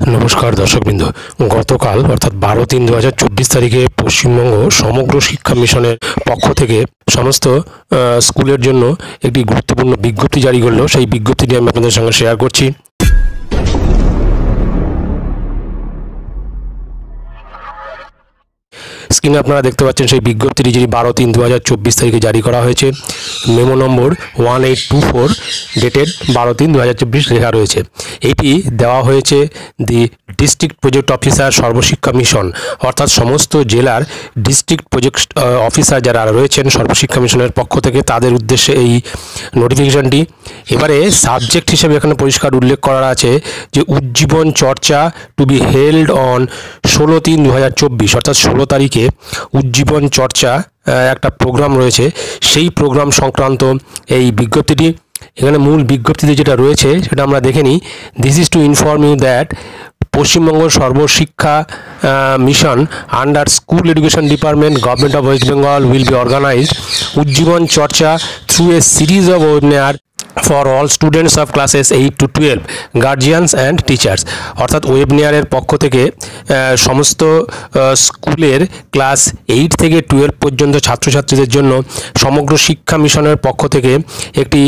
नमस्कार दर्शकबृंद गतकाल अर्थात 12-3-2024 तारीखे पश्चिमबंग समग्र शिक्षा मिशनेर पक्ष থেকে समस्त स्कूलेर জন্য একটি গুরুত্বপূর্ণ বিজ্ঞপ্তি জারি করলো। সেই বিজ্ঞপ্তিটি আমি আপনাদের সঙ্গে শেয়ার করছি। स्क्रीने अपनारा देखते पाচ্ছেন সেই বিজ্ঞপ্তিটি যেটি 12-3-2024 তারিখে জারি করা হয়েছে। মেমো নম্বর 1824 ডেটেড 12-3-2024 লেখা রয়েছে। এটি দেওয়া হয়েছে the district project officer Sarva Shiksha mission অর্থাৎ সমস্ত জেলার ডিস্ট্রিক্ট প্রজেক্ট অফিসার যারা রয়েছেন সর্বশিক্ষা মিশনের পক্ষ থেকে তাদের উদ্দেশ্যে এই নোটিফিকেশনটি। এবারে সাবজেক্ট হিসেবে এখানে পরিষ্কার উল্লেখ করা আছে যে উজ্জীবন চর্চা টু বি হেল্ড অন 16-3-2024 অর্থাৎ 16 তারিখে উজ্জীবন চর্চা একটা প্রোগ্রাম রয়েছে। সেই প্রোগ্রাম সংক্রান্ত এই বিজ্ঞপ্তিটি। এখানে মূল বিজ্ঞপ্তিতে যেটা রয়েছে সেটা আমরা দেখে নিই। This is to inform you that Paschimbanga Sarva Shiksha mission under school education department government of West Bengal will be organised Ujjiban Charcha through a series of webinar for all students of classes 8-12 guardians and teachers অর্থাৎ ওয়েবিনারের পক্ষ থেকে সমস্ত স্কুলের class 8 থেকে 12 পর্যন্ত ছাত্রছাত্রীদের জন্য সমগ্র শিক্ষা মিশনের পক্ষ থেকে একটি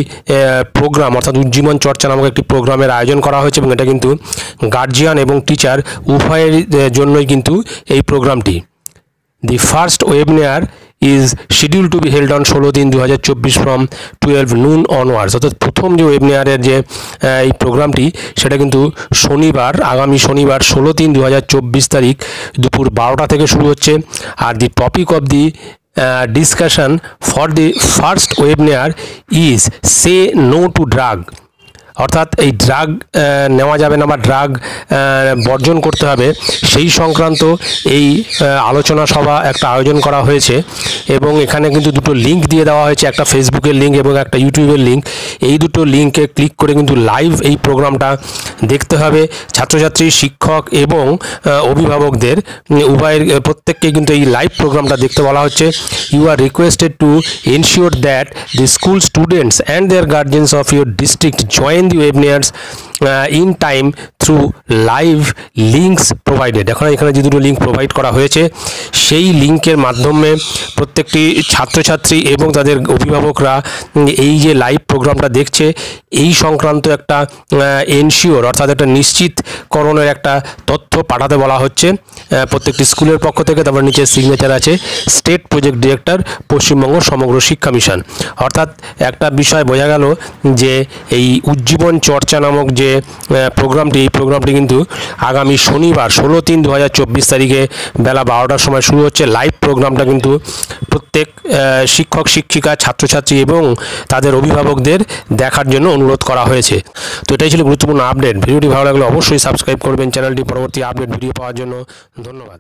প্রোগ্রাম অর্থাৎ উজ্জীবন চর্চা নামক একটি প্রোগ্রামের আয়োজন করা হয়েছে এবং এটা কিন্তু গার্জিয়ান এবং টিচার উভয়ের জন্যই কিন্তু এই প্রোগ্রামটি। The first webinar is scheduled to be held on 16-3-2024 from 12 noon onwards অর্থাৎ প্রথম যে ওয়েবিনারের যে এই প্রোগ্রামটি সেটা কিন্তু শনিবার আগামী শনিবার 16-3-2024 তারিখ দুপুর 12টা থেকে শুরু হচ্ছে। আর the topic of the discussion for the first webinar is say no to drug অর্থাৎ এই ড্রাগ নেওয়া যাবে না বা ড্রাগ বর্জন করতে হবে সেই সংক্রান্ত এই আলোচনা সভা একটা আয়োজন করা হয়েছে এবং এখানে কিন্তু দুটো লিঙ্ক দিয়ে দেওয়া হয়েছে, একটা ফেসবুকের লিঙ্ক এবং একটা ইউটিউবের লিঙ্ক। এই দুটো লিঙ্কে ক্লিক করে কিন্তু লাইভ এই প্রোগ্রামটা দেখতে হবে। ছাত্রছাত্রী শিক্ষক এবং অভিভাবকদের উভয়ের প্রত্যেককে কিন্তু এই লাইভ প্রোগ্রামটা দেখতে বলা হচ্ছে। You are requested to ensure that the school students and their guardians of your district join the webinars in time through live links provided এখানে যে দুটো লিঙ্ক প্রোভাইড করা হয়েছে সেই লিঙ্কের মাধ্যমে প্রত্যেকটি ছাত্রছাত্রী এবং তাদের অভিভাবকরা এই যে লাইভ প্রোগ্রামটা দেখছে এই সংক্রান্ত একটা এনশিওর অর্থাৎ একটা নিশ্চিতকরণের একটা তথ্য পাঠাতে বলা হচ্ছে প্রত্যেকটি স্কুলের পক্ষ থেকে। তারপর নিচে সিগনেচার আছে স্টেট প্রজেক্ট ডিরেক্টর পশ্চিমবঙ্গ সমগ্র শিক্ষা মিশন। অর্থাৎ একটা বিষয় বোঝা গেল যে এই উজ্জীবন চর্চা নামক যে প্রোগ্রামটি এই প্রোগ্রামটি কিন্তু আগামী শনিবার 16-3-2024 তারিখে বেলা 12টার সময় শুরু হচ্ছে। লাইভ প্রোগ্রামটা কিন্তু প্রত্যেক শিক্ষক শিক্ষিকা ছাত্রছাত্রী এবং তাদের অভিভাবকদের দেখার জন্য অনুরোধ করা হয়েছে। তো এটাই ছিল গুরুত্বপূর্ণ আপডেট। ভিডিওটি ভালো লাগলে অবশ্যই সাবস্ক্রাইব করবেন চ্যানেলটি পরবর্তী আপডেট ভিডিও পাওয়ার জন্য। ধন্যবাদ।